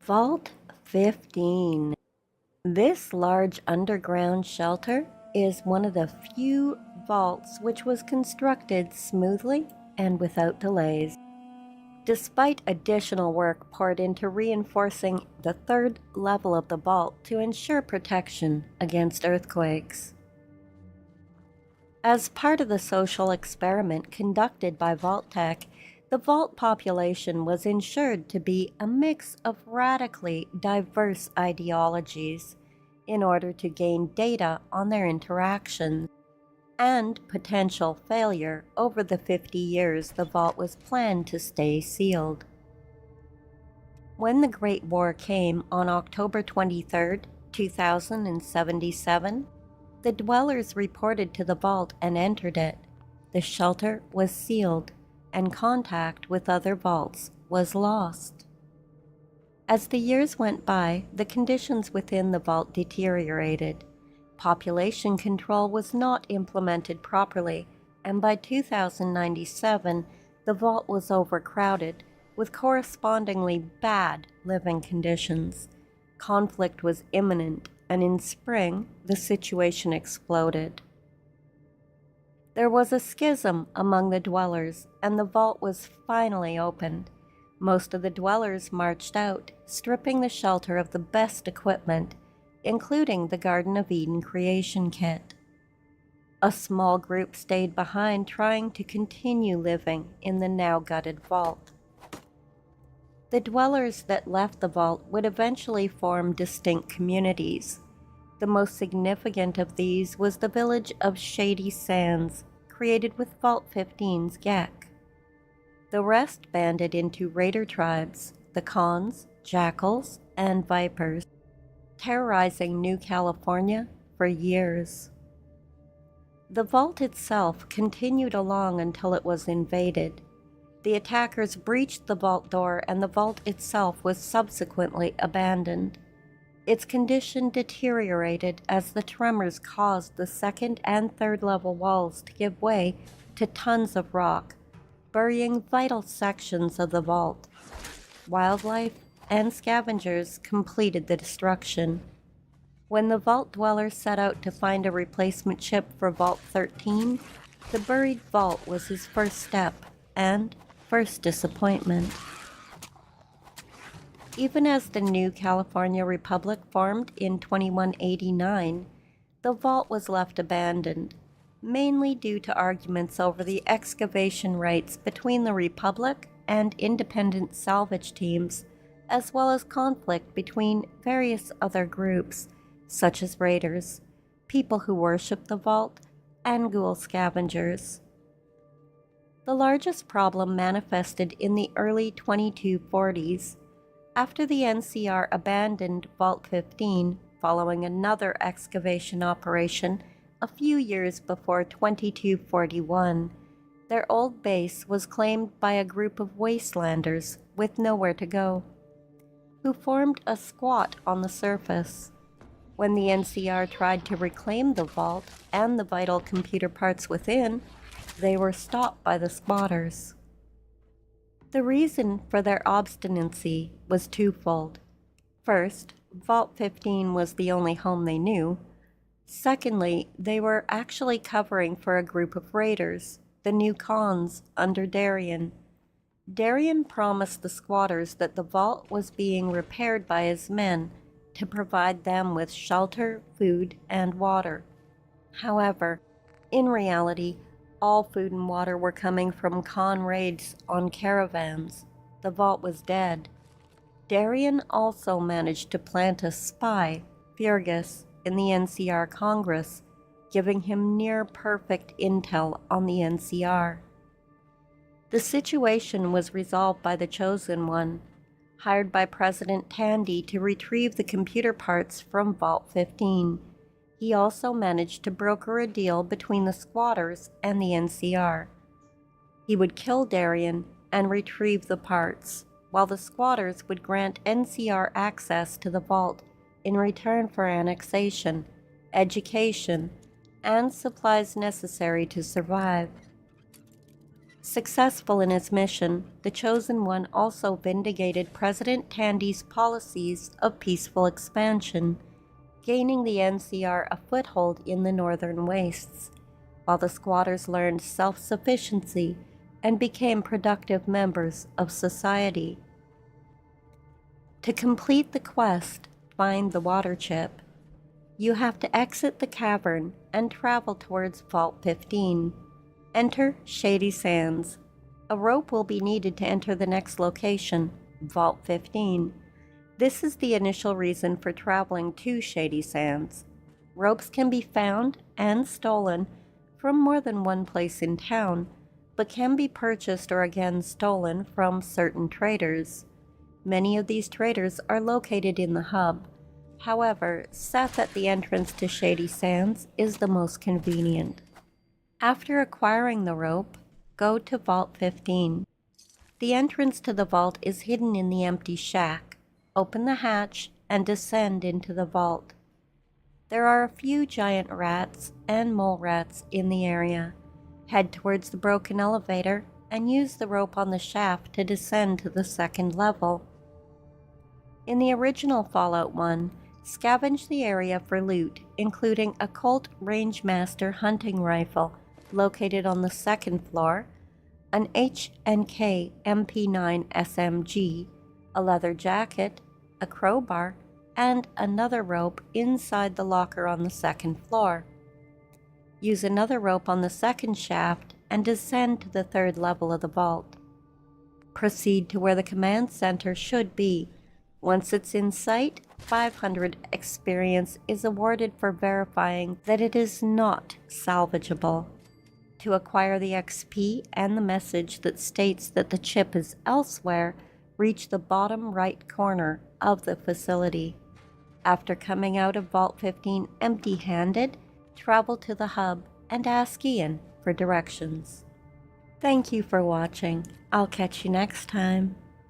Vault 15. This large underground shelter is one of the few vaults which was constructed smoothly and without delays. Despite additional work poured into reinforcing the third level of the vault to ensure protection against earthquakes. As part of the social experiment conducted by Vault-Tec, the vault population was ensured to be a mix of radically diverse ideologies in order to gain data on their interactions and potential failure over the 50 years the vault was planned to stay sealed. When the Great War came on October 23, 2077, the dwellers reported to the vault and entered it. The shelter was sealed, and contact with other vaults was lost. As the years went by, the conditions within the vault deteriorated. Population control was not implemented properly, and by 2097, the vault was overcrowded, with correspondingly bad living conditions. Conflict was imminent, and in spring, the situation exploded. There was a schism among the dwellers, and the vault was finally opened. Most of the dwellers marched out, stripping the shelter of the best equipment, including the Garden of Eden creation kit. A small group stayed behind, trying to continue living in the now gutted vault. The dwellers that left the vault would eventually form distinct communities. The most significant of these was the village of Shady Sands, created with Vault 15's GEC. The rest banded into raider tribes, the Khans, Jackals, and Vipers, terrorizing New California for years. The vault itself continued along until it was invaded. The attackers breached the vault door, and the vault itself was subsequently abandoned. Its condition deteriorated as the tremors caused the second and third level walls to give way to tons of rock, burying vital sections of the vault. Wildlife and scavengers completed the destruction. When the vault dweller set out to find a replacement ship for Vault 13, the buried vault was his first step and first disappointment. Even as the new California Republic formed in 2189, the vault was left abandoned, mainly due to arguments over the excavation rights between the Republic and independent salvage teams, as well as conflict between various other groups, such as raiders, people who worship the vault, and ghoul scavengers. The largest problem manifested in the early 2240s, after the NCR abandoned Vault 15 following another excavation operation a few years before 2241. Their old base was claimed by a group of wastelanders with nowhere to go, who formed a squat on the surface. When the NCR tried to reclaim the vault and the vital computer parts within, they were stopped by the squatters. The reason for their obstinacy was twofold. First, Vault 15 was the only home they knew. Secondly, they were actually covering for a group of raiders, the new Khans under Darien. Darien promised the squatters that the vault was being repaired by his men to provide them with shelter, food, and water. However, in reality, all food and water were coming from Khan raids on caravans. The vault was dead. Darien also managed to plant a spy, Fergus, in the NCR Congress, giving him near-perfect intel on the NCR. The situation was resolved by the Chosen One, hired by President Tandy to retrieve the computer parts from Vault 15. He also managed to broker a deal between the squatters and the NCR. He would kill Darien and retrieve the parts, while the squatters would grant NCR access to the vault in return for annexation, education, and supplies necessary to survive. Successful in his mission, the Chosen One also vindicated President Tandy's policies of peaceful expansion, gaining the NCR a foothold in the northern wastes, while the squatters learned self-sufficiency and became productive members of society. To complete the quest, find the water chip, you have to exit the cavern and travel towards Vault 15. Enter Shady Sands. A rope will be needed to enter the next location, Vault 15. This is the initial reason for traveling to Shady Sands. Ropes can be found and stolen from more than one place in town, but can be purchased or again stolen from certain traders. Many of these traders are located in the hub. However, Seth at the entrance to Shady Sands is the most convenient. After acquiring the rope, go to Vault 15. The entrance to the vault is hidden in the empty shack. Open the hatch and descend into the vault. There are a few giant rats and mole rats in the area. Head towards the broken elevator and use the rope on the shaft to descend to the second level. In the original Fallout 1, scavenge the area for loot, including a Colt Rangemaster hunting rifle located on the second floor, an H&K MP9 SMG, a leather jacket, a crowbar, and another rope inside the locker on the second floor. Use another rope on the second shaft and descend to the third level of the vault. Proceed to where the command center should be. Once it's in sight, 500 experience is awarded for verifying that it is not salvageable. To acquire the XP and the message that states that the chip is elsewhere, reach the bottom right corner of the facility. After coming out of Vault 15 empty-handed, travel to the hub and ask Ian for directions. Thank you for watching. I'll catch you next time.